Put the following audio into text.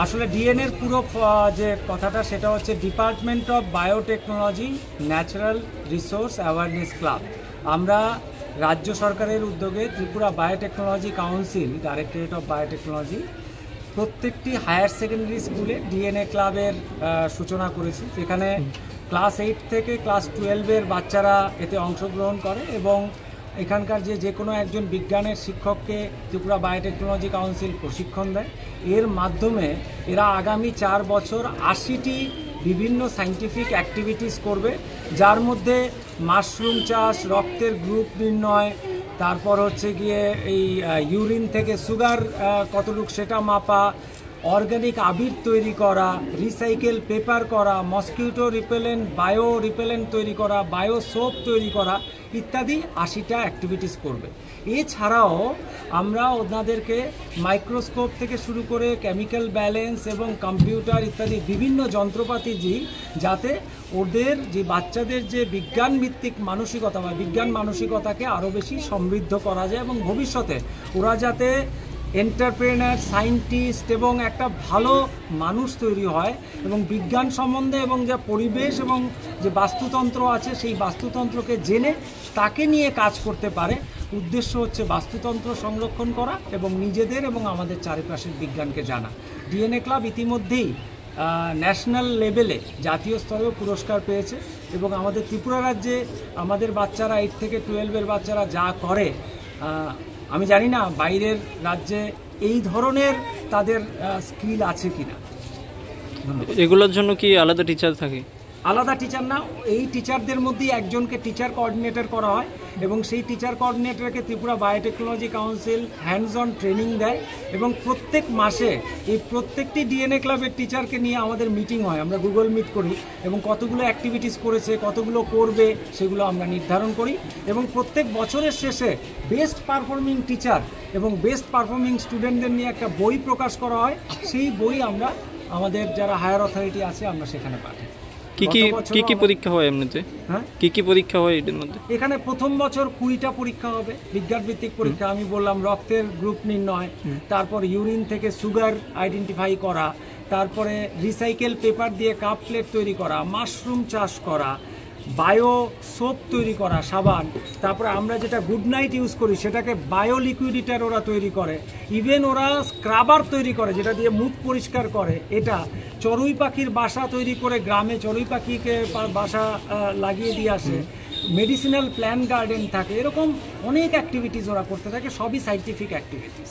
আসলে ডিএনএর পুরো যে কথাটা সেটা হচ্ছে department of biotechnology natural resource awareness club. আমরা রাজ্য সরকারের উদ্যোগে Tripura biotechnology council, directorate of biotechnology, প্রত্যেকটি হায়ার সেকেন্ডারি স্কুলে ডিএনএ ক্লাবের সূচনা করেছি, যেখানে ক্লাস 8 থেকে ক্লাস 12-এর বাচ্চারা এতে অংশগ্রহণ করে এবং এখানকার যে কোনো একজন বিজ্ঞানের শিক্ষককে ত্রিপুরা বায়োটেকনোলজি কাউন্সিল প্রশিক্ষণ দেয়। এর মাধ্যমে এরা আগামী 4 বছর 80টি বিভিন্ন সায়েন্টিফিক অ্যাক্টিভিটিস করবে, যার মধ্যে মাশরুম চাষ, রক্তের গ্রুপ নির্ণয়, তারপর হচ্ছে গিয়ে এই ইউরিন থেকে সুগার কতটুকু সেটা মাপা, অর্গানিক আবির তৈরি করা, রিসাইকেল পেপার করা, মসকিউটো রিপেলেন্ট, বায়ো রিপেলেন্ট তৈরি করা, বায়ো সোপ তৈরি করা ইত্যাদি 80টা অ্যাক্টিভিটিস করবে। এছাড়াও আমরা ওনাদেরকে মাইক্রোস্কোপ থেকে শুরু করে কেমিক্যাল ব্যালেন্স এবং কম্পিউটার ইত্যাদি বিভিন্ন যন্ত্রপাতি দিই, যাতে ওদের যে বাচ্চাদের যে বিজ্ঞান ভিত্তিক মানসিকতা বা বিজ্ঞান মানসিকতাকে আরও বেশি সমৃদ্ধ করা যায় এবং ভবিষ্যতে ওরা যাতে এন্টারপ্রেনার, সায়েন্টিস্ট এবং একটা ভালো মানুষ তৈরি হয় এবং বিজ্ঞান সম্বন্ধে এবং যা পরিবেশ এবং যে বাস্তুতন্ত্র আছে সেই বাস্তুতন্ত্রকে জেনে তাকে নিয়ে কাজ করতে পারে। উদ্দেশ্য হচ্ছে বাস্তুতন্ত্র সংরক্ষণ করা এবং নিজেদের এবং আমাদের চারিপাশের বিজ্ঞানকে জানা। ডিএনএ ক্লাব ইতিমধ্যেই ন্যাশনাল লেভেলে জাতীয় স্তরেও পুরস্কার পেয়েছে এবং আমাদের ত্রিপুরা রাজ্যে আমাদের বাচ্চারা 8 থেকে 12-এর বাচ্চারা যা করে, আমি জানি না বাইরের রাজ্যে এই ধরনের তাদের স্কিল আছে কিনা। এগুলোর জন্য কি আলাদা টিচার থাকে? আলাদা টিচার না, এই টিচারদের মধ্যেই একজনকে টিচার কোঅর্ডিনেটর করা হয় এবং সেই টিচার কোঅর্ডিনেটরকে Tripura biotechnology council hands on training দেয় এবং প্রত্যেক মাসে এই প্রত্যেকটি ডিএনএ ক্লাবের টিচারকে নিয়ে আমাদের মিটিং হয়। আমরা গুগল মিট করি এবং কতগুলো অ্যাক্টিভিটিস করেছে, কতগুলো করবে সেগুলো আমরা নির্ধারণ করি এবং প্রত্যেক বছরের শেষে বেস্ট পারফর্মিং টিচার এবং বেস্ট পারফর্মিং স্টুডেন্টদের নিয়ে একটা বই প্রকাশ করা হয়। সেই বই আমরা আমাদের যারা হায়ার অথরিটি আছে আমরা সেখানে পাঠাই। কি কি পরীক্ষা হয় এমনিতে? হ্যাঁ, কি পরীক্ষা হয় এর মধ্যে? এখানে প্রথম বছর 20টা পরীক্ষা হবে, বিজ্ঞান ভিত্তিক পরীক্ষা। আমি বললাম রক্তের গ্রুপ নির্ণয়, তারপর ইউরিন থেকে সুগার আইডেন্টিফাই করা, তারপরে রিসাইকেল পেপার দিয়ে কাপ প্লেট তৈরি করা, মাশরুম চাষ করা, বায়ো সোপ তৈরি করা, সাবান, তারপরে আমরা যেটা গুড নাইট ইউজ করি সেটাকে বায়ো লিকুইডিটার ওরা তৈরি করে, ইভেন ওরা স্ক্রাবার তৈরি করে যেটা দিয়ে মুখ পরিষ্কার করে। এটা চড়ুই পাখির বাসা তৈরি করে গ্রামে চড়ুই পাখিকে বাসা লাগিয়ে দিয়ে আসে, মেডিসিনাল প্ল্যান্ট গার্ডেন থাকে, এরকম অনেক অ্যাক্টিভিটিস ওরা করতে থাকে, সবই সাইন্টিফিক অ্যাক্টিভিটিস।